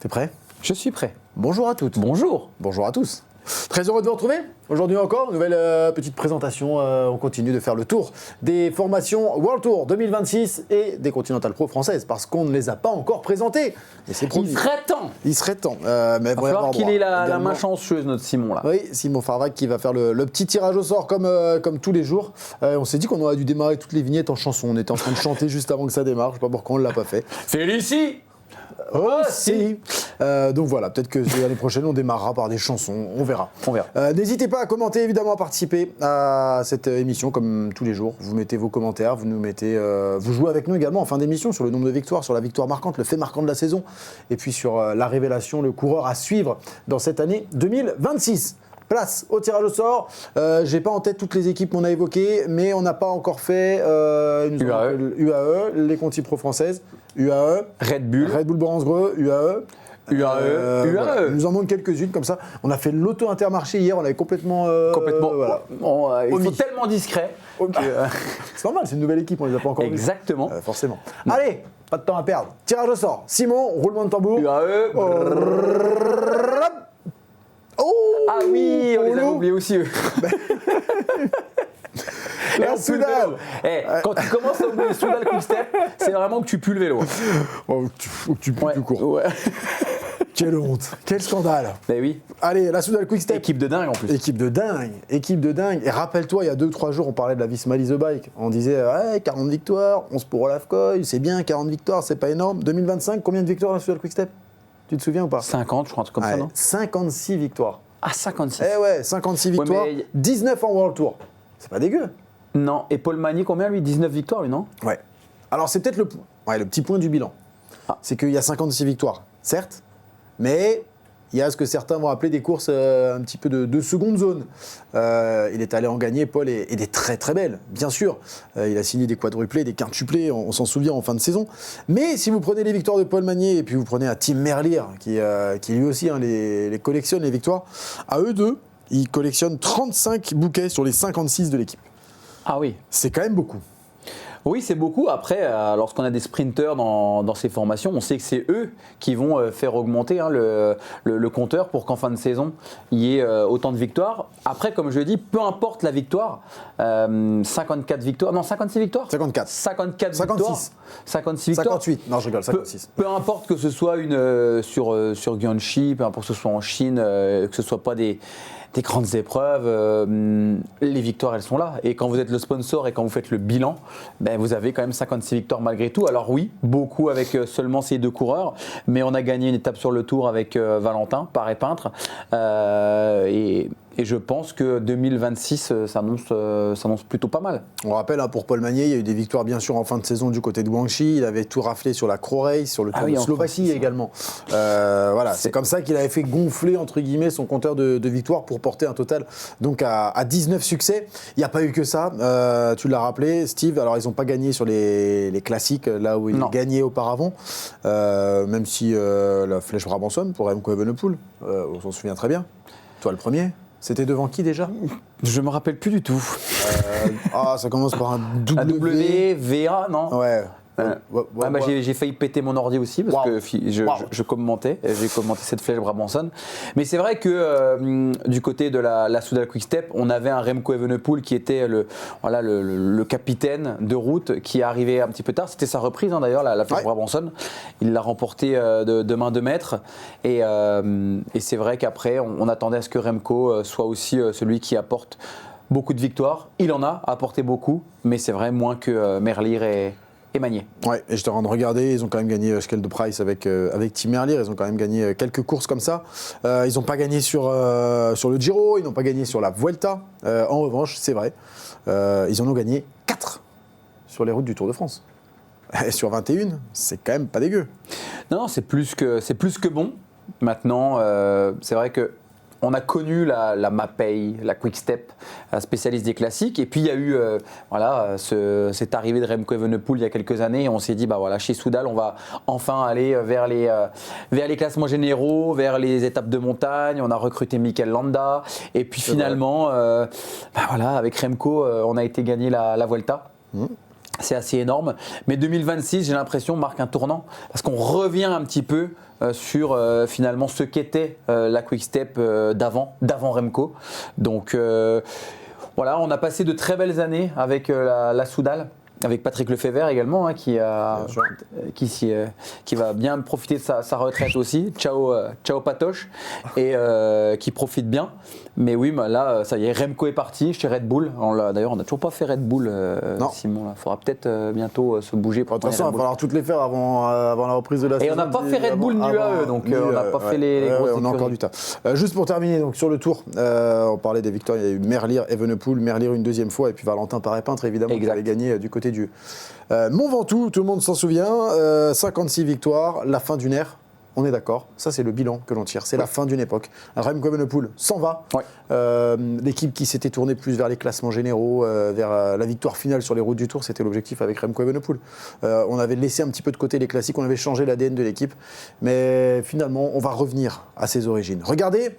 T'es prêt? Je suis prêt. Bonjour à toutes. Bonjour. Bonjour à tous. Très heureux de vous retrouver. Aujourd'hui encore, nouvelle petite présentation. On continue de faire le tour des formations World Tour 2026 et des Continental Pro françaises parce qu'on ne les a pas encore présentées. Et c'est promis. Il serait temps. Il serait temps. Il va falloir qu'il ait la main chanceuse, notre Simon là. Oui, Simon Farvac qui va faire le petit tirage au sort comme tous les jours. On s'est dit qu'on aurait dû démarrer toutes les vignettes en chanson. On était en train de chanter juste avant que ça démarre. Je sais pas pourquoi on ne l'a pas fait. Félicie. Aussi. Donc voilà, peut-être que l'année prochaine on démarrera par des chansons, on verra. N'hésitez pas à commenter, évidemment à participer à cette émission comme tous les jours. Vous mettez vos commentaires, vous jouez avec nous également en fin d'émission sur le nombre de victoires, sur la victoire marquante, le fait marquant de la saison, et puis sur la révélation, le coureur à suivre dans cette année 2026. Place au tirage au sort. J'ai pas en tête toutes les équipes qu'on a évoquées, mais on n'a pas encore fait UAE, les Conti Pro françaises, UAE, Red Bull Boransgreux, UAE. UAE. Voilà. Il nous en manque quelques-unes comme ça. On a fait l'auto Intermarché hier, on avait complètement. Voilà. Il faut tellement discret. C'est normal, c'est une nouvelle équipe, on les a pas encore vus. Exactement. Forcément. Allez, pas de temps à perdre. Tirage au sort. Simon, roulement de tambour. UAE. Ah oui, on les a oubliés aussi eux. La Soudal. Quand tu commences à oublier Soudal Quick Step, c'est vraiment que tu pues le vélo. Faut que tu pues plus court. Ouais. Quelle honte, quel scandale. Mais oui. Allez, la Soudal Quick Step. Équipe de dingue en plus. Équipe de dingue. Et rappelle-toi, il y a 2-3 jours, on parlait de la Visma Lease Bike. On disait, 40 victoires, 11 pour Olaf Koy, c'est bien, 40 victoires, c'est pas énorme. 2025, combien de victoires la Soudal Quick Step? Tu te souviens ou pas? 50, je crois, un truc comme ça, non? 56 victoires. Ah, 56. Eh ouais, 56 victoires, 19 en World Tour. C'est pas dégueu. Non, et Paul Magny, combien lui? 19 victoires lui, non? Ouais. Alors c'est peut-être le petit point du bilan. C'est qu'il y a 56 victoires, certes, mais il y a ce que certains vont appeler des courses un petit peu de seconde zone. Il est allé en gagner, Paul, et des très très belles, bien sûr. Il a signé des quadruplés, des quintuplés, on s'en souvient en fin de saison. Mais si vous prenez les victoires de Paul Magny et puis vous prenez un Tim Merlier, qui lui aussi les collectionne les victoires, à eux deux, ils collectionnent 35 bouquets sur les 56 de l'équipe. Ah oui. C'est quand même beaucoup. Oui, c'est beaucoup. Après, lorsqu'on a des sprinteurs dans ces formations, on sait que c'est eux qui vont faire augmenter le compteur pour qu'en fin de saison, il y ait autant de victoires. Après, comme je le dis, peu importe la victoire, 54 victoires, non 56 victoires 54. 54 56. victoires 56 victoires 58, non je rigole, 56. Peu importe que ce soit sur Guangxi, peu importe que ce soit en Chine, que ce soit pas des grandes épreuves, les victoires elles sont là. Et quand vous êtes le sponsor et quand vous faites le bilan, vous avez quand même 56 victoires malgré tout. Alors oui, beaucoup avec seulement ces deux coureurs, mais on a gagné une étape sur le Tour avec Valentin, Paré Peintre. Et je pense que 2026 s'annonce plutôt pas mal. On rappelle pour Paul Magny, il y a eu des victoires bien sûr en fin de saison du côté de Guangxi. Il avait tout raflé sur la Croix Race, sur le Tour de Slovaquie également. Voilà, c'est comme ça qu'il avait fait gonfler entre guillemets son compteur de victoires pour porter un total donc à 19 succès. Il n'y a pas eu que ça. Tu l'as rappelé, Steve. Alors ils n'ont pas gagné sur les classiques là où ils gagnaient auparavant, même si la Flèche Brabançonne pour Remco Evenepoel, on s'en souvient très bien. Toi le premier. C'était devant qui déjà? Je me rappelle plus du tout. Ça commence par un W, VA, non? Ouais. J'ai failli péter mon ordi aussi parce que je commentais, j'ai commenté cette Flèche Brabançonne. Mais c'est vrai que du côté de la Soudal Quick Step, on avait un Remco Evenepoel qui était le capitaine de route qui arrivait un petit peu tard. C'était sa reprise d'ailleurs, la Flèche Brabançonne. Il l'a remporté de main de maître. Et c'est vrai qu'après, on attendait à ce que Remco soit aussi celui qui apporte beaucoup de victoires. Il en a apporté beaucoup, mais c'est vrai moins que Merlier et Magny. Ouais, et je te rends de regarder, ils ont quand même gagné Schkel de Price avec Tim Merlier, ils ont quand même gagné quelques courses comme ça. Ils n'ont pas gagné sur le Giro, ils n'ont pas gagné sur la Vuelta. En revanche, c'est vrai, ils en ont gagné 4 sur les routes du Tour de France. Et sur 21, c'est quand même pas dégueu. Non, c'est plus que bon. Maintenant, c'est vrai que on a connu la Mapei, la Quick Step, spécialiste des classiques. Et puis il y a eu cette arrivée de Remco Evenepoel il y a quelques années. Et on s'est dit, chez Soudal, on va enfin aller vers les classements généraux, vers les étapes de montagne. On a recruté Mikel Landa. Et puis finalement, avec Remco, on a été gagner la Vuelta. C'est assez énorme. Mais 2026, j'ai l'impression, marque un tournant parce qu'on revient un petit peu sur finalement ce qu'était la Quick Step d'avant Remco. Donc voilà, on a passé de très belles années avec la Soudal. Avec Patrick Lefebvre également, hein, qui va bien profiter de sa retraite aussi. Ciao Patoche, et qui profite bien. Mais oui, là, ça y est, Remco est parti chez Red Bull. D'ailleurs, on n'a toujours pas fait Red Bull, Simon. Il faudra peut-être bientôt se bouger. De toute façon, il va falloir toutes les faire avant la reprise de la saison. Et on n'a pas fait Red Bull ni UAE, donc on n'a pas fait les grosses on a encore du temps. Juste pour terminer, donc, sur le tour, on parlait des victoires. Il y a eu Merlier, Evenepoel, Merlier une deuxième fois, et puis Valentin Paré-Peintre, évidemment, qui avait gagné du côté du Mont Ventoux. Tout le monde s'en souvient. 56 victoires, la fin d'une ère. On est d'accord, ça c'est le bilan que l'on tire, c'est la fin d'une époque. Remco Evenepoel s'en va, l'équipe qui s'était tournée plus vers les classements généraux, vers la victoire finale sur les routes du Tour, c'était l'objectif avec Remco Evenepoel. On avait laissé un petit peu de côté les classiques, on avait changé l'ADN de l'équipe, mais finalement on va revenir à ses origines. Regardez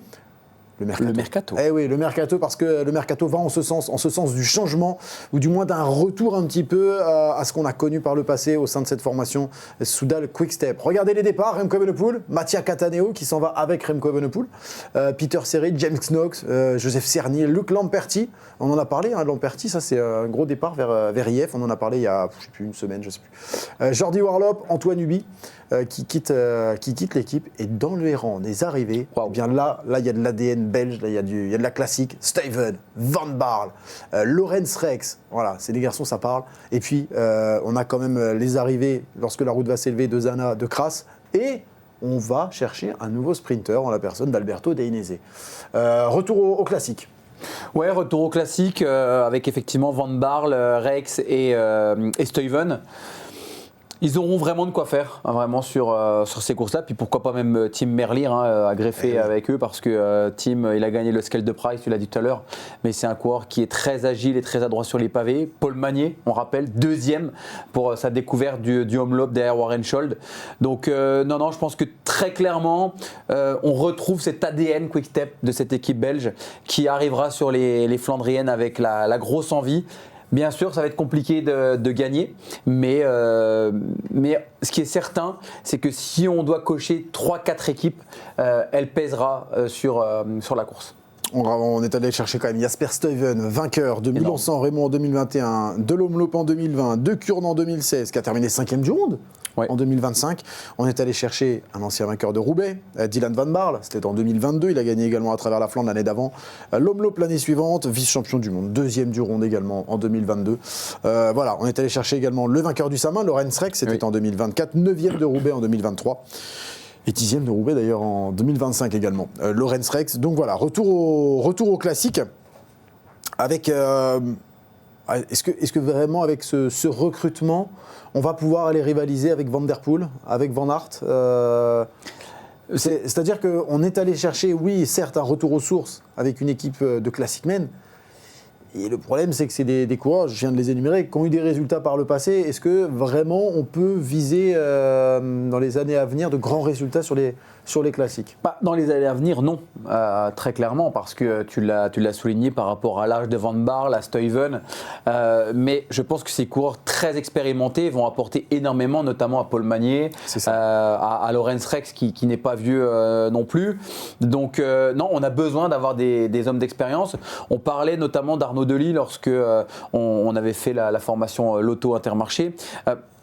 le mercato. Eh oui, le mercato, parce que le mercato va en ce sens du changement, ou du moins d'un retour un petit peu à ce qu'on a connu par le passé au sein de cette formation Soudal Quick Step. Regardez les départs, Remco Evenepoel, Mattia Cattaneo qui s'en va avec Remco Evenepoel, Peter Serry, James Knox, Joseph Cerny, Luc Lamperti. On en a parlé, hein, Lamperti, ça c'est un gros départ vers IF, on en a parlé il y a une semaine, je sais plus. Jordi Warlop, Antoine Huby, qui quitte l'équipe, et dans les rangs des arrivées, eh bien là il y a de l'ADN belge, là il y a de la classique, Stuyven, Van Barle, Lorenz Rex, voilà, c'est des garçons, ça parle. Et puis on a quand même les arrivées, lorsque la route va s'élever, de Zana, de Kras, et on va chercher un nouveau sprinter en la personne d'Alberto Dainese. Retour au classique. Ouais, retour au classique avec effectivement Van Barle, Rex et Stuyven. Ils auront vraiment de quoi faire, hein, vraiment sur ces courses-là. Puis pourquoi pas même Tim Merlier à greffer avec eux, parce que Tim, il a gagné le Scale de Price, tu l'as dit tout à l'heure. Mais c'est un coureur qui est très agile et très adroit sur les pavés. Paul Magnier, on rappelle, deuxième pour sa découverte du home loop derrière Warren Schold. Donc non, je pense que très clairement, on retrouve cet ADN Quick Step de cette équipe belge qui arrivera sur les Flandriennes avec la grosse envie. Bien sûr, ça va être compliqué de gagner, mais ce qui est certain, c'est que si on doit cocher 3-4 équipes, elle pèsera sur la course. On est allé chercher quand même Jasper Stuyven, vainqueur de Milan-San Remo en 2021, de l'Omloop en 2020, de Kurne en 2016, qui a terminé 5e du monde. En 2025, on est allé chercher un ancien vainqueur de Roubaix, Dylan Van Barle, c'était en 2022, il a gagné également à travers la Flandre l'année d'avant, l'Omloop l'année suivante, vice-champion du monde, 2e du Ronde également en 2022. Voilà, on est allé chercher également le vainqueur du Samin, Lorenz Rex, c'était en 2024, 9e de Roubaix en 2023. Et 10e de Roubaix d'ailleurs en 2025 également, Lorenz Rex. Donc voilà, retour au classique avec... Est-ce que vraiment avec ce recrutement, on va pouvoir aller rivaliser avec Van Der Poel, avec Van Aert C'est-à-dire qu'on est allé chercher, oui, certes, un retour aux sources avec une équipe de Classic Men. Et le problème, c'est que c'est des coureurs, je viens de les énumérer, qui ont eu des résultats par le passé. Est-ce que vraiment on peut viser dans les années à venir de grands résultats sur les classiques ? Dans les années à venir, non, très clairement, parce que tu l'as souligné par rapport à l'âge de Van Barle, à Stuyven. Mais je pense que ces coureurs très expérimentés vont apporter énormément, notamment à Paul Magnier, à Lorenz Rex, qui n'est pas vieux non plus. Donc non, on a besoin d'avoir des hommes d'expérience. On parlait notamment d'Arnaud Delis lorsque on avait fait la formation Lotto Intermarché.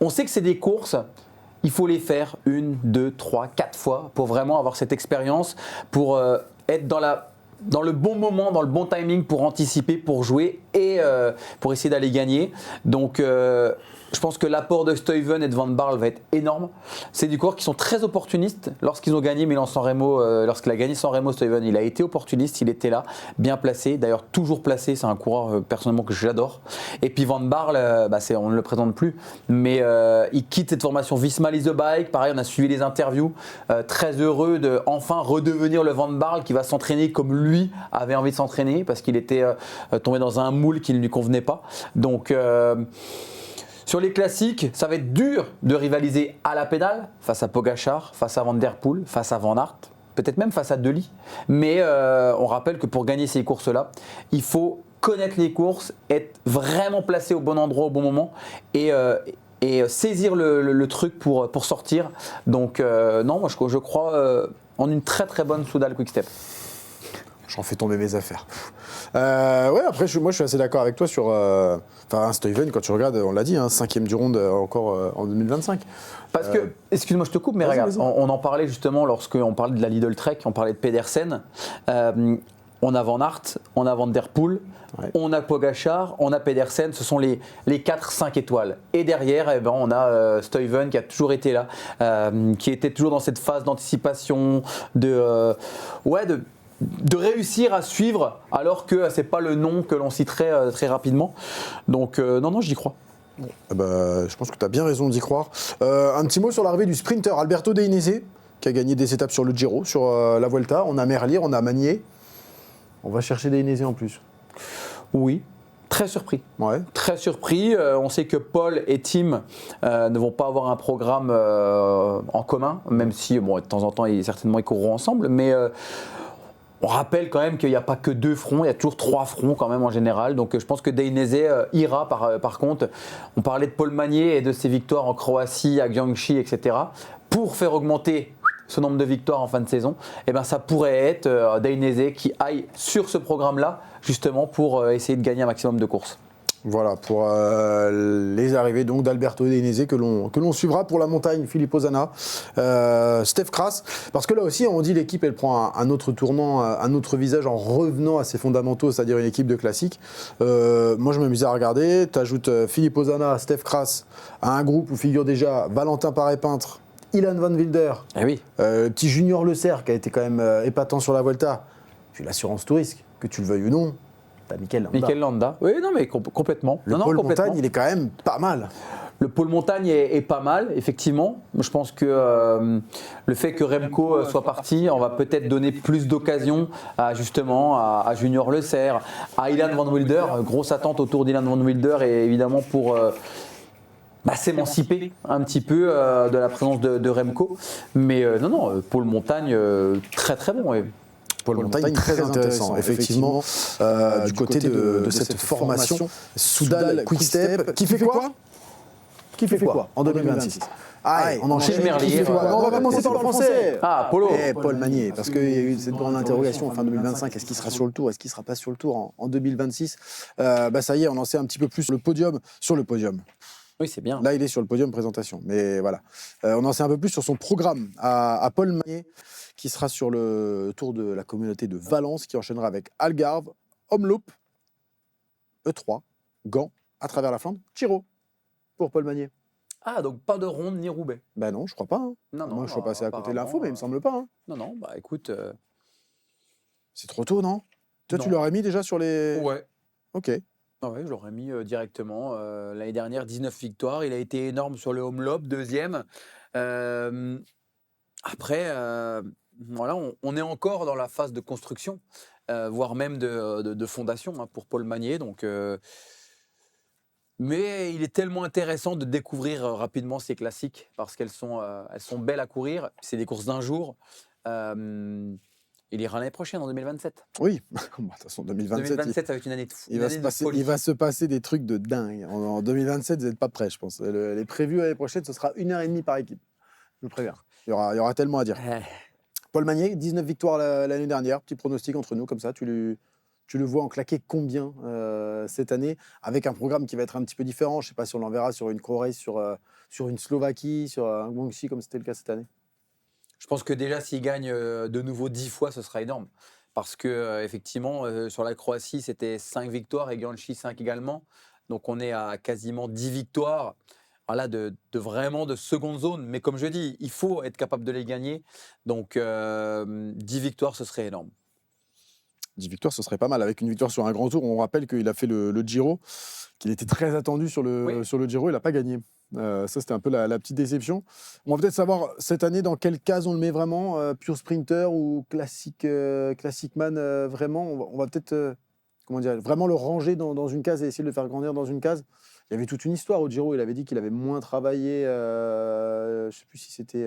On sait que c'est des courses, il faut les faire 1, 2, 3, 4 fois pour vraiment avoir cette expérience, pour être dans le bon moment, dans le bon timing, pour anticiper, pour jouer et pour essayer d'aller gagner. Donc je pense que l'apport de Stuyven et de Van Barle va être énorme. C'est des coureurs qui sont très opportunistes. Lorsqu'ils ont gagné Milan-San Remo, lorsqu'il a gagné San Remo, Stuyven, il a été opportuniste, il était là, bien placé, d'ailleurs toujours placé. C'est un coureur personnellement que j'adore. Et puis Van Barle, on ne le présente plus, mais il quitte cette formation Visma Lease the Bike. Pareil, on a suivi les interviews, très heureux de enfin redevenir le Van Barle qui va s'entraîner comme lui avait envie de s'entraîner, parce qu'il était tombé dans un moule qui ne lui convenait pas. Donc sur les classiques, ça va être dur de rivaliser à la pédale face à Pogačar, face à Van Der Poel, face à Van Aert, peut-être même face à Delis. Mais on rappelle que pour gagner ces courses-là, il faut connaître les courses, être vraiment placé au bon endroit au bon moment et saisir le truc pour sortir. Donc non, moi je crois en une très très bonne Soudal Quick-Step. J'en fais tomber mes affaires. Ouais, après, moi je suis assez d'accord avec toi sur. Enfin, Stuyven, quand tu regardes, on l'a dit, 5e du round encore en 2025. Parce que, excuse-moi, je te coupe, mais regarde, on en parlait justement lorsqu'on parlait de la Lidl Trek, on parlait de Pedersen. On a Van Aert, on a Van Der Poel, on a Pogačar, on a Pedersen, ce sont les 4-5 étoiles. Et derrière, eh ben, on a Stuyven qui a toujours été là, qui était toujours dans cette phase d'anticipation, de réussir à suivre alors que c'est pas le nom que l'on citerait très rapidement. Donc non, j'y crois. Je pense que tu as bien raison d'y croire. Un petit mot sur l'arrivée du sprinter Alberto Dainese, qui a gagné des étapes sur le Giro, sur la Vuelta. On a Merlier, on a Magnier. On va chercher Dainese en plus. Oui. Très surpris. Ouais. Très surpris. On sait que Paul et Tim ne vont pas avoir un programme en commun, même si de temps en temps, certainement, ils courront ensemble. Mais on rappelle quand même qu'il n'y a pas que 2 fronts, il y a toujours 3 fronts quand même en général. Donc je pense que Dainese ira par contre. On parlait de Paul Magnier et de ses victoires en Croatie, à Gianchi, etc. Pour faire augmenter ce nombre de victoires en fin de saison, eh ben, ça pourrait être Dainese qui aille sur ce programme-là, justement pour essayer de gagner un maximum de courses. Voilà, pour les arrivées donc d'Alberto Dainese que l'on suivra pour la montagne, Filippo Zana, Stef Kras, parce que là aussi on dit l'équipe elle prend un autre tournant, un autre visage en revenant à ses fondamentaux, c'est-à-dire une équipe de classique. Moi je m'amusais à regarder, tu ajoutes Filippo Zana, Stef Kras à un groupe où figure déjà Valentin Paré-Peintre, Ilan Van Wilder, petit Junior Le Cerf qui a été quand même épatant sur la Vuelta, puis l'assurance tout risque, que tu le veuilles ou non. Mikel Landa. Oui, non, mais complètement. Le pôle montagne, il est quand même pas mal. Le pôle montagne est pas mal, effectivement. Je pense que le fait que Remco soit parti, on va peut-être donner plus d'occasions à Junior Le Cerf, à Ilan Van Wilder. Grosse attente autour d'Ilan Van Wilder et évidemment pour s'émanciper un petit peu de la présence de Remco. Mais pôle montagne, très très bon. Paul Montagne, très intéressant, effectivement, du côté de cette formation Soudal Quick-Step, qui fait quoi en 2026 on enchaîne Merlier. On va commencer par le français. Polo. Paul Magnier, parce qu'il y a eu cette grande interrogation en fin 2025, est-ce qu'il sera sur le tour, est-ce qu'il ne sera pas sur le tour en 2026 ça y est, on en sait un petit peu plus sur le podium. Oui, c'est bien. Là, il est sur le podium présentation, mais voilà. On en sait un peu plus sur son programme à Paul Magnier, qui sera sur le tour de la communauté de Valence, qui enchaînera avec Algarve, Omloop, E3, Gand, à travers la Flandre, Giro, pour Paul Magnier. Donc pas de ronde ni Roubaix. Non, je crois pas. Moi, je suis passé à côté de l'info, mais il me semble pas. Non, écoute... C'est trop tôt, non? Toi, tu l'aurais mis déjà sur les... Ouais. Ok. Je l'aurais mis directement. L'année dernière, 19 victoires. Il a été énorme sur le Omloop, 2e. Après... Voilà, on est encore dans la phase de construction, voire même de fondation pour Paul Magnier. Donc, mais il est tellement intéressant de découvrir rapidement ces classiques parce qu'elles sont belles à courir. C'est des courses d'un jour. Il ira l'année prochaine, en 2027. Oui, de toute façon, 2027 ça va être une année de fou. Il va se passer des trucs de dingue. En 2027, vous n'êtes pas prêts, je pense. Les prévus l'année prochaine, ce sera 1h30 par équipe. Je vous préviens. Il y aura tellement à dire. Paul Magnier, 19 victoires l'année dernière. Petit pronostic entre nous, comme ça. Tu le vois en claquer combien cette année, avec un programme qui va être un petit peu différent. Je ne sais pas si on l'enverra sur une Croatie, sur une Slovaquie, sur un Guangxi, comme c'était le cas cette année. Je pense que déjà, s'il gagne de nouveau 10 fois, ce sera énorme. Parce que effectivement, sur la Croatie, c'était 5 victoires et Guangxi 5 également. Donc on est à quasiment 10 victoires. Voilà, vraiment de seconde zone. Mais comme je dis, il faut être capable de les gagner. Donc 10 victoires, ce serait énorme. 10 victoires, ce serait pas mal. Avec une victoire sur un grand tour, on rappelle qu'il a fait le Giro, qu'il était très attendu sur le Giro, il n'a pas gagné. Ça, c'était un peu la petite déception. On va peut-être savoir cette année dans quelle case on le met vraiment, pure sprinter ou classic man, vraiment. On va peut-être vraiment le ranger dans une case et essayer de le faire grandir dans une case. Il y avait toute une histoire au Giro, il avait dit qu'il avait moins travaillé, je ne sais plus si c'était...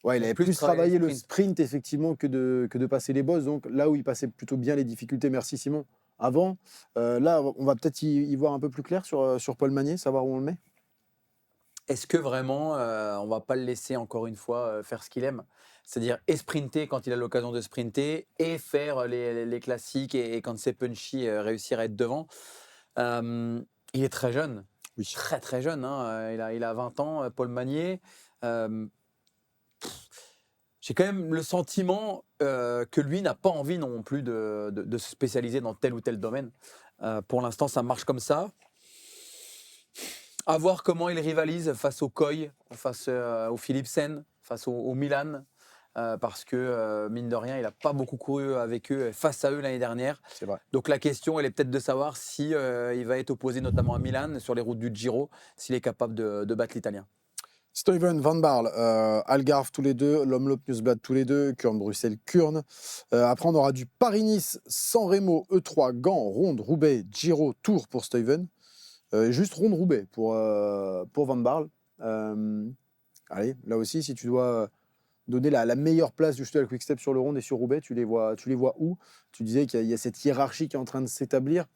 il avait plus travaillé le sprint effectivement que de passer les bosses. Donc là où il passait plutôt bien les difficultés, merci Simon, avant. Là, on va peut-être y voir un peu plus clair sur Paul Magnier, savoir où on le met. Est-ce que vraiment, on ne va pas le laisser encore une fois faire ce qu'il aime? C'est-à-dire et sprinter quand il a l'occasion de sprinter et faire les classiques et quand c'est punchy, réussir à être devant. Il est très jeune, Oui. très très jeune, hein, il a 20 ans, Paul Magnier. J'ai quand même le sentiment que lui n'a pas envie non plus de se spécialiser dans tel ou tel domaine. Pour l'instant, ça marche comme ça. À voir comment il rivalise face au Coy, face au Philipsen, face au Milan. Parce que, mine de rien, il n'a pas beaucoup couru avec eux, face à eux l'année dernière. C'est vrai. Donc la question, elle est peut-être de savoir si il va être opposé notamment à Milan, sur les routes du Giro, s'il est capable de battre l'Italien. Stuyven, Van Barle, Algarve tous les deux, Lomloop, Newsblad tous les deux, Kurn, Bruxelles, Kurn. Après, on aura du Paris-Nice, San Remo, E3, Gand, Ronde, Roubaix, Giro, Tour pour Stuyven. Juste Ronde, Roubaix pour Van Barle. Allez, là aussi, si tu dois donner la meilleure place du Stual Quick-Step sur le Ronde et sur Roubaix, tu les vois où? Tu disais qu'il y a cette hiérarchie qui est en train de s'établir.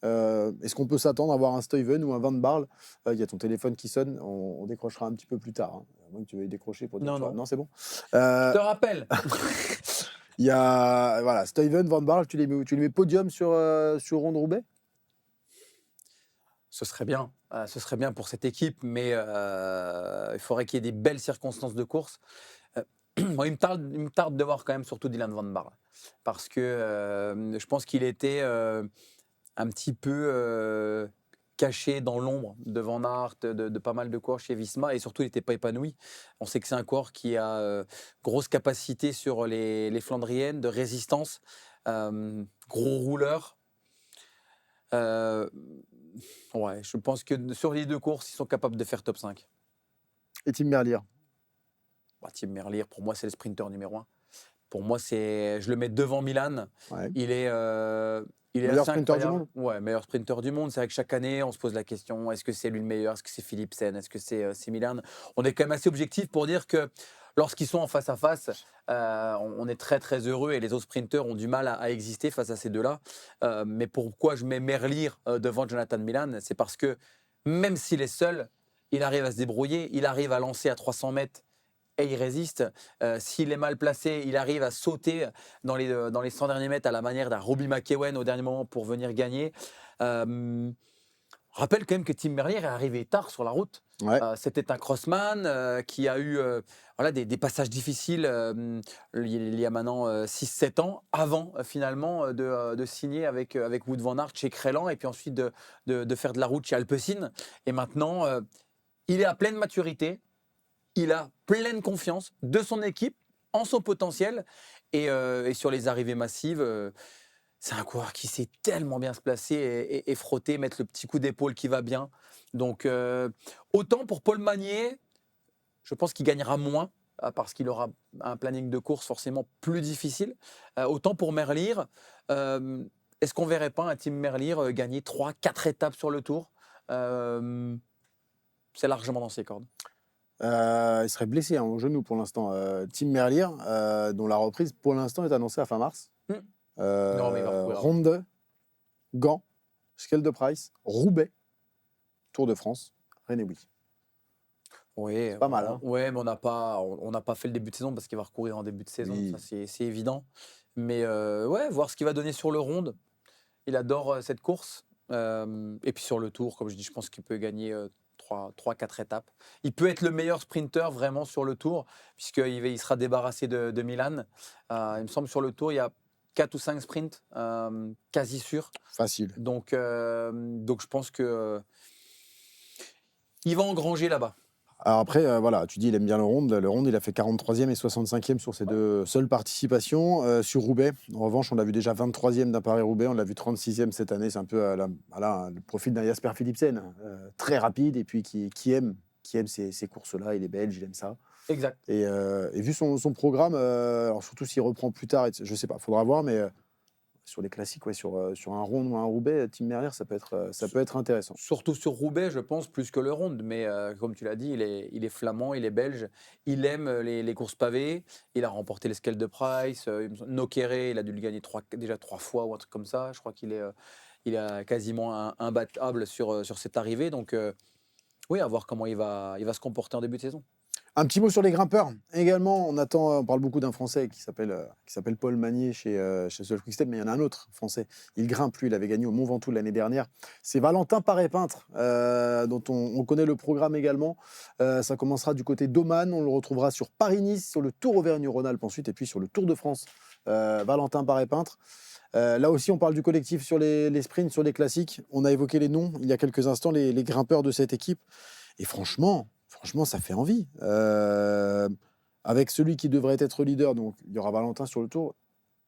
Est-ce qu'on peut s'attendre à voir un Stuyven ou un Van Barle? Il y a ton téléphone qui sonne, on décrochera un petit peu plus tard. Hein. À moins que tu veuilles décrocher pour dire Non, c'est bon. Je te rappelle. Il y a Stuyven, Van Barle, tu les mets podium sur Ronde Roubaix? Ce serait bien pour cette équipe, mais il faudrait qu'il y ait des belles circonstances de course. Moi, il me tarde de voir quand même surtout Dylan Van Barle, parce que je pense qu'il était un petit peu caché dans l'ombre de Van Aert, de pas mal de coureurs chez Visma, et surtout il n'était pas épanoui. On sait que c'est un coureur qui a grosse capacité sur les Flandriennes, de résistance, gros rouleur. Ouais, je pense que sur les deux courses, ils sont capables de faire top 5. Et Tim Merlier? Tim Merlier, pour moi, c'est le sprinter numéro 1. Pour moi, je le mets devant Milan. Ouais. Il est meilleur sprinter du monde? Ouais, meilleur sprinter du monde. C'est vrai que chaque année, on se pose la question, est-ce que c'est lui le meilleur? Est-ce que c'est Philipsen? Est-ce que c'est Milan? On est quand même assez objectif pour dire que lorsqu'ils sont en face à face, on est très très heureux et les autres sprinters ont du mal à exister face à ces deux-là. Mais pourquoi je mets Merlier devant Jonathan Milan? C'est parce que même s'il est seul, il arrive à se débrouiller, il arrive à lancer à 300 mètres et il résiste. S'il est mal placé, il arrive à sauter dans les 100 derniers mètres à la manière d'un Robbie McEwen au dernier moment pour venir gagner. Rappelle quand même que Tim Merlier est arrivé tard sur la route. Ouais. C'était un crossman qui a eu des passages difficiles il y a maintenant 6-7 ans, avant finalement de signer avec Wout van Aert chez Crelan et puis ensuite de faire de la route chez Alpecin. Et maintenant, il est à pleine maturité, il a pleine confiance de son équipe, en son potentiel et sur les arrivées massives. C'est un coureur qui sait tellement bien se placer et frotter, mettre le petit coup d'épaule qui va bien. Donc, autant pour Paul Magnier, je pense qu'il gagnera moins parce qu'il aura un planning de course forcément plus difficile. Autant pour Merlier, est-ce qu'on ne verrait pas un Tim Merlier gagner 3-4 étapes sur le Tour? C'est largement dans ses cordes. Il serait blessé au genou pour l'instant. Tim Merlier, dont la reprise pour l'instant est annoncée à fin mars. Non, mais il va recourir. Ronde, Gand, Schelde Price, Roubaix, Tour de France, Rennes-Ouy. Oui, c'est pas mal. Hein. Ouais, mais on n'a pas fait le début de saison parce qu'il va recourir en début de saison, oui. Ça, c'est évident. Mais ouais, voir ce qu'il va donner sur le Ronde. Il adore cette course. Et puis sur le Tour, comme je dis, je pense qu'il peut gagner 3-4 étapes. Il peut être le meilleur sprinter vraiment sur le Tour, puisqu'il sera débarrassé de Milan. Il me semble sur le Tour, il y a 4 ou 5 sprints, quasi sûr. Facile. Donc je pense que il va engranger là-bas. Alors après, voilà, tu dis il aime bien le Ronde. Le Ronde, il a fait 43e et 65e sur ses deux seules participations. Sur Roubaix, en revanche, on l'a vu déjà 23e d'un Paris-Roubaix, on l'a vu 36e cette année. C'est un peu le profil d'un Jasper Philipsen, très rapide et puis qui aime ces courses-là. Il est belge, il aime ça. Exact. Et vu son programme, alors surtout s'il reprend plus tard, je sais pas, faudra voir, mais sur les classiques, sur un Ronde ou un Roubaix, Tim Merlier, ça peut être intéressant. Surtout sur Roubaix, je pense, plus que le Ronde. Mais comme tu l'as dit, il est flamand, il est belge. Il aime les courses pavées. Il a remporté les Scales de Price. Nokere, il a dû le gagner déjà 3 fois ou un truc comme ça. Je crois qu'il est quasiment imbattable sur cette arrivée. Donc, oui, à voir comment il va se comporter en début de saison. Un petit mot sur les grimpeurs. Également, on parle beaucoup d'un Français qui s'appelle Paul Magnier chez Soudal Quick-Step, mais il y en a un autre Français. Il grimpe, lui, il avait gagné au Mont Ventoux l'année dernière. C'est Valentin Paré-Peintre, dont on connaît le programme également. Ça commencera du côté d'Oman, on le retrouvera sur Paris-Nice, sur le Tour Auvergne-Rhône-Alpes ensuite, et puis sur le Tour de France. Valentin Paré-Peintre. Là aussi, on parle du collectif sur les sprints, sur les classiques. On a évoqué les noms il y a quelques instants, les grimpeurs de cette équipe. Et franchement, ça fait envie. Avec celui qui devrait être leader, donc il y aura Valentin sur le tour,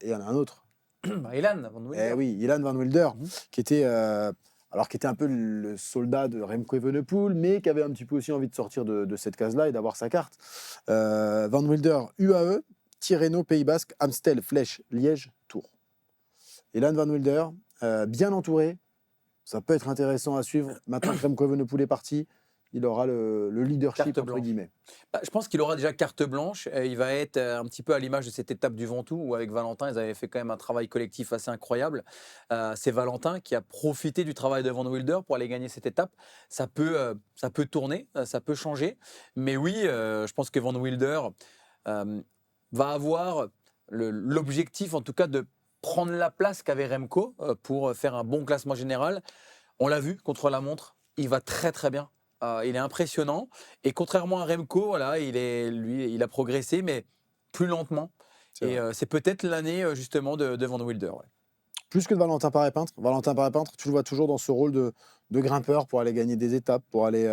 et il y en a un autre. Ilan Van Wilder. Oui, Ilan Van Wilder, qui était un peu le soldat de Remco Evenepoel, mais qui avait un petit peu aussi envie de sortir de cette case-là et d'avoir sa carte. Van Wilder, UAE, Tirreno, Pays Basque, Amstel, Flèche, Liège, Tours. Ilan Van Wilder, bien entouré, ça peut être intéressant à suivre. Maintenant que Remco Evenepoel est parti, il aura le leadership, entre guillemets. Je pense qu'il aura déjà carte blanche. Il va être un petit peu à l'image de cette étape du Ventoux, où avec Valentin, ils avaient fait quand même un travail collectif assez incroyable. C'est Valentin qui a profité du travail de Van Wilder pour aller gagner cette étape. Ça peut tourner, ça peut changer. Mais oui, je pense que Van Wilder va avoir l'objectif, en tout cas, de prendre la place qu'avait Remco pour faire un bon classement général. On l'a vu contre la montre, il va très très bien. Il est impressionnant. Et contrairement à Remco, voilà, il a progressé, mais plus lentement. C'est peut-être l'année justement de Van Wilder. Ouais. Plus que de Valentin Paré-Peintre. Valentin Paré-Peintre, tu le vois toujours dans ce rôle de grimpeur pour aller gagner des étapes, pour aller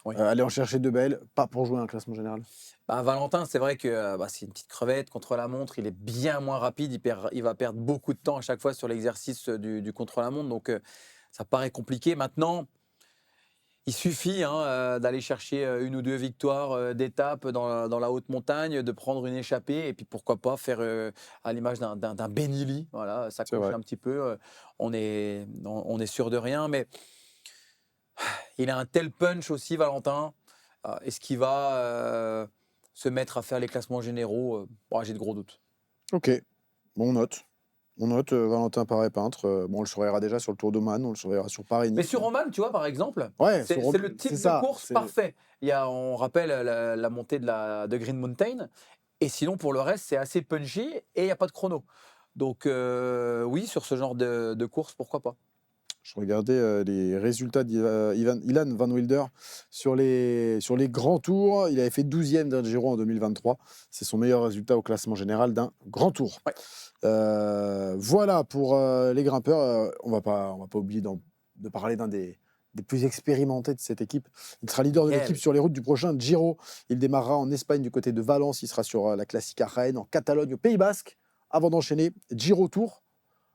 aller en chercher de belles, pas pour jouer un classement général. Valentin, c'est vrai que c'est une petite crevette contre la montre. Il est bien moins rapide. Il va perdre beaucoup de temps à chaque fois sur l'exercice du contre-la-montre. Donc, ça paraît compliqué. Maintenant, il suffit d'aller chercher une ou deux victoires d'étape dans la haute montagne, de prendre une échappée et puis pourquoi pas faire à l'image d'un Benili, voilà, s'accrocher un petit peu. On est sûr de rien, mais il a un tel punch aussi, Valentin. Est-ce qu'il va se mettre à faire les classements généraux? J'ai de gros doutes. Ok, bon, on note Valentin Paré-Peintre. On le surveillera déjà sur le Tour d'Oman, on le surveillera sur Paris-Nice. Mais sur Oman, tu vois, par exemple, c'est le type de course parfait. On rappelle la montée de Green Mountain. Et sinon, pour le reste, c'est assez punchy et il n'y a pas de chrono. Donc, oui, sur ce genre de course, pourquoi pas. Je regardais les résultats d'Ilan Van Wilder sur les grands tours. Il avait fait 12e d'un Giro en 2023. C'est son meilleur résultat au classement général d'un grand tour. Ouais. Voilà pour les grimpeurs. On va pas oublier de parler d'un des plus expérimentés de cette équipe. Il sera leader de l'équipe sur les routes du prochain Giro. Il démarrera en Espagne du côté de Valence. Il sera sur la Classica Jaén en Catalogne, au Pays Basque, avant d'enchaîner Giro Tour,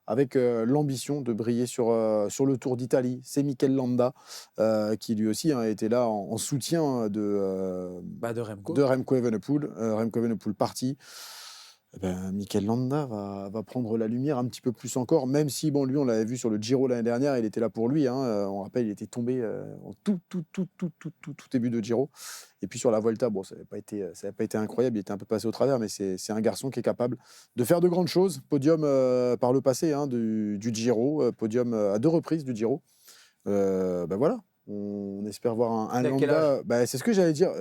avec l'ambition de briller sur le Tour d'Italie. C'est Mikel Landa, qui lui aussi était là en soutien de Remco Evenepoel. Remco Evenepoel parti. Mikel Landa va prendre la lumière un petit peu plus encore, même si, lui, on l'avait vu sur le Giro l'année dernière, il était là pour lui. On rappelle, il était tombé en tout début de Giro. Et puis sur la Vuelta, ça n'avait pas été incroyable, il était un peu passé au travers, mais c'est un garçon qui est capable de faire de grandes choses. Podium par le passé du Giro, podium à 2 reprises du Giro. Voilà. On espère voir un Landa. C'est ce que j'allais dire.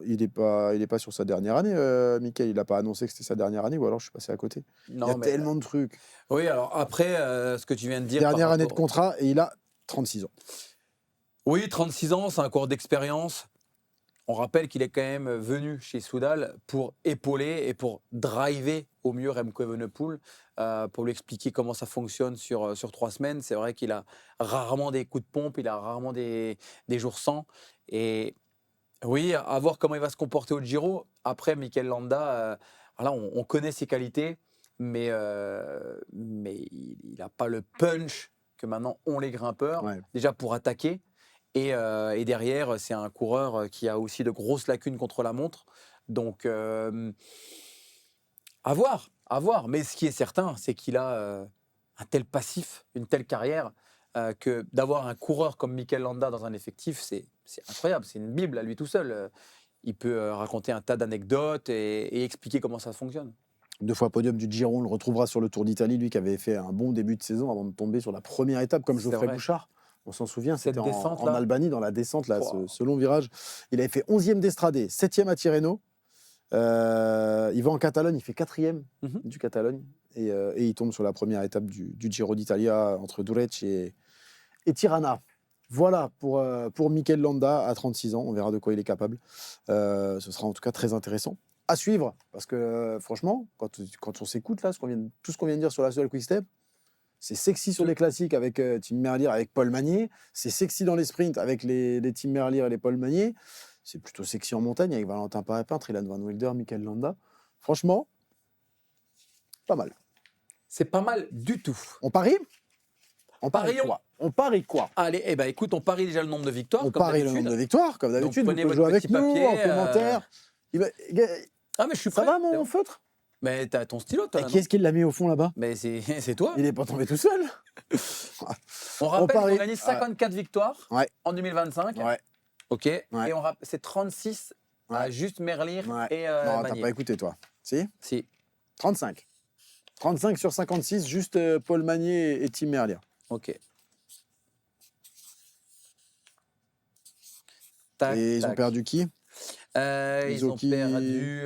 Il n'est pas sur sa dernière année, Mikel. Il n'a pas annoncé que c'était sa dernière année, ou alors je suis passé à côté. Non, il y a tellement de trucs. Oui, alors après, ce que tu viens de dire. Dernière année de contrat et il a 36 ans. Oui, 36 ans, c'est un cours d'expérience. On rappelle qu'il est quand même venu chez Soudal pour épauler et pour driver au mieux Remco Evenepoel, pour lui expliquer comment ça fonctionne sur 3 semaines. C'est vrai qu'il a rarement des coups de pompe, il a rarement des jours sans. Et oui, à voir comment il va se comporter au Giro. Après, Mikel Landa, on connaît ses qualités, mais il n'a pas le punch que maintenant ont les grimpeurs, déjà pour attaquer. Et derrière, c'est un coureur qui a aussi de grosses lacunes contre la montre. Donc, à voir À voir. Mais ce qui est certain, c'est qu'il a un tel passif, une telle carrière, que d'avoir un coureur comme Mikel Landa dans un effectif, c'est incroyable. C'est une bible à lui tout seul. Il peut raconter un tas d'anecdotes et expliquer comment ça fonctionne. 2 fois podium du Giro, on le retrouvera sur le Tour d'Italie, lui qui avait fait un bon début de saison avant de tomber sur la première étape comme Geoffrey Bouchard. On s'en souvient, c'était en Albanie, dans la descente, là, ce long virage. Il avait fait 11e d'Estrade, 7e à Tirreno. Il va en Catalogne, il fait 4e du Catalogne. Et il tombe sur la première étape du Giro d'Italia entre Durrec et Tirana. Voilà pour Mikel Landa à 36 ans. On verra de quoi il est capable. Ce sera en tout cas très intéressant à suivre. Parce que franchement, quand on s'écoute là, tout ce qu'on vient de dire sur la Soudal Quick-Step, c'est sexy sur les classiques avec Tim Merlier, avec Paul Magnier. C'est sexy dans les sprints avec les Tim Merlier et les Paul Magnier. C'est plutôt sexy en montagne avec Valentin Paré-Peintre, Ilan Van Wilder, Mikel Landa. Franchement, pas mal. C'est pas mal du tout. On parie ? On parie quoi ? Allez, écoute, on parie déjà le nombre de victoires. On parie le nombre de victoires, comme d'habitude. Vous pouvez jouer avec nous en commentaire. Ah, mais je suis prêt. Ça va, mon feutre ? Mais t'as ton stylo, toi. Et qui est-ce qui l'a mis au fond là-bas ? Mais c'est toi. Il n'est pas tombé tout seul. On rappelle qu'on gagne 54 victoires en 2025. Ouais. Ok. Et c'est 36 à juste Merlier et non, Magnier. t'as pas écouté, toi. Si 35. 35 sur 56, juste Paul Magnier et Tim Merlier. Ok. Et ils ont perdu qui ? Ils ont perdu.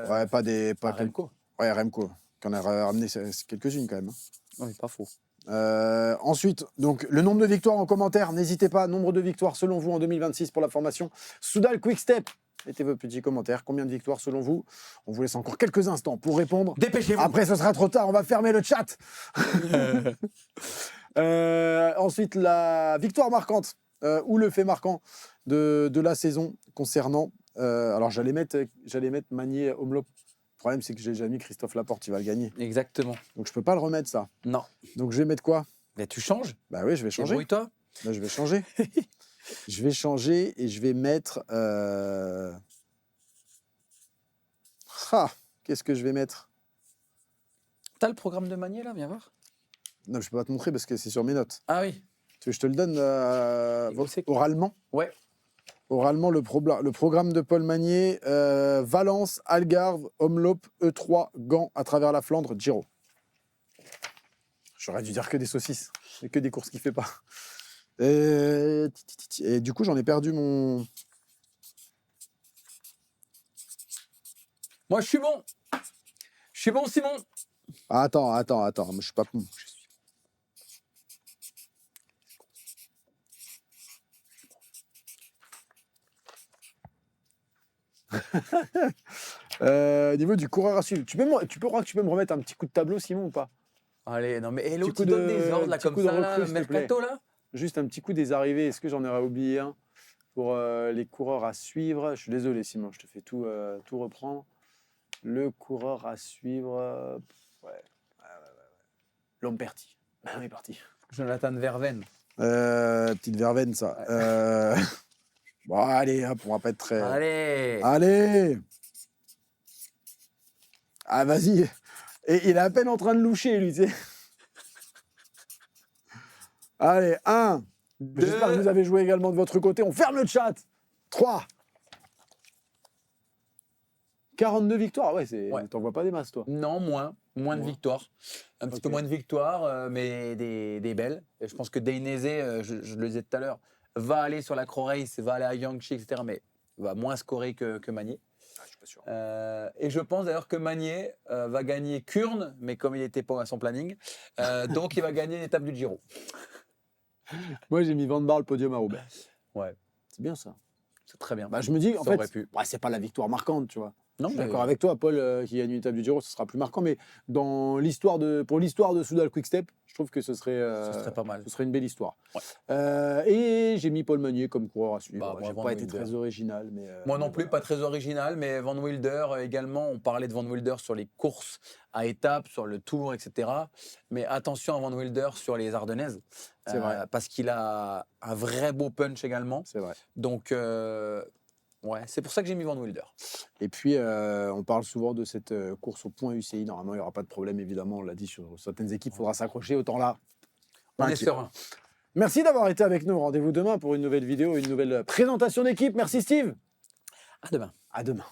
Pas Remco. Ouais, Remco, qui en a ramené quelques-unes quand même. Oui, pas faux. Ensuite, donc, le nombre de victoires en commentaire, n'hésitez pas. Nombre de victoires selon vous en 2026 pour la formation Soudal Quick-Step. Mettez vos petits commentaires. Combien de victoires selon vous ? On vous laisse encore quelques instants pour répondre. Dépêchez-vous. Après, ce sera trop tard. On va fermer le chat. Ensuite, la victoire marquante ou le fait marquant de la saison concernant. Alors, j'allais mettre Magnier Omloop. Le problème, c'est que j'ai déjà mis Christophe Laporte. Il va le gagner. Exactement. Donc, je peux pas le remettre, ça. Non. Donc, je vais mettre quoi ? Mais tu changes ? Bah oui, je vais changer. Débrouille-toi. Là, je vais changer. Je vais changer et je vais mettre. Qu'est-ce que je vais mettre ? T'as le programme de Magnier là, viens voir. Non, je peux pas te montrer parce que c'est sur mes notes. Ah oui. Tu veux que je te le donne oralement ? Ouais. Oralement, le programme de Paul Magnier, Valence, Algarve, Omloop, E3, Gand, à travers la Flandre, Giro. J'aurais dû dire que des saucisses, et que des courses qu'il fait pas. Et du coup, j'en ai perdu mon... Moi, je suis bon. Je suis bon, Simon. Attends, moi, je suis pas con. Niveau du coureur à suivre, tu peux me remettre un petit coup de tableau, Simon, ou pas ? Allez, non, mais l'autre, il donne des ordres là, comme ça, là, le mercato, là. Juste un petit coup des arrivées. Est-ce que j'en aurais oublié un pour les coureurs à suivre ? Je suis désolé, Simon, je te fais tout reprendre. Le coureur à suivre... Lamperti. On est parti. Jonathan Verven. Petite verveine, ça. Ouais. Bon, allez, hop, on va pas être très... Allez. Ah, vas-y. Et il est à peine en train de loucher, lui, tu sais. Allez, 1. J'espère que vous avez joué également de votre côté. On ferme le chat. 3. 42 victoires. Ouais. T'en vois pas des masses, toi. Non, moins de victoires. Un petit peu moins de victoires, mais des belles. Et je pense que Dainese, je le disais tout à l'heure, va aller sur la Croix Race, va aller à Yangtze, etc. Mais va moins scorer que Magnier. Je suis pas sûr. Et je pense d'ailleurs que Magnier va gagner Kurn, mais comme il n'était pas à son planning, donc il va gagner l'étape du Giro. Moi, j'ai mis Van Baarle podium à Roubaix. Ouais. C'est bien ça. C'est très bien. Bah, je me dis, en ça fait, c'est pas la victoire marquante, tu vois. Non, je suis d'accord avec toi, Paul, qui gagne une étape du Giro, ce sera plus marquant. Mais pour l'histoire de Soudal Quick-Step, je trouve que ce serait pas mal. Ce serait une belle histoire. Ouais. Et j'ai mis Paul Magnier comme coureur à suivre. Bah, j'ai pas été très original. Mais, moi non plus, voilà. Pas très original. Mais Van Wilder également, on parlait de Van Wilder sur les courses à étapes, sur le Tour, etc. Mais attention à Van Wilder sur les Ardennaises. C'est vrai. Parce qu'il a un vrai beau punch également. C'est vrai. Donc... Ouais, c'est pour ça que j'ai mis Van Wilder. Et puis, on parle souvent de cette course au point UCI. Normalement, il n'y aura pas de problème, évidemment. On l'a dit, sur certaines équipes, il faudra s'accrocher. Autant là, on est serein. Merci d'avoir été avec nous. Rendez-vous demain pour une nouvelle vidéo, une nouvelle présentation d'équipe. Merci Steve. À demain. À demain.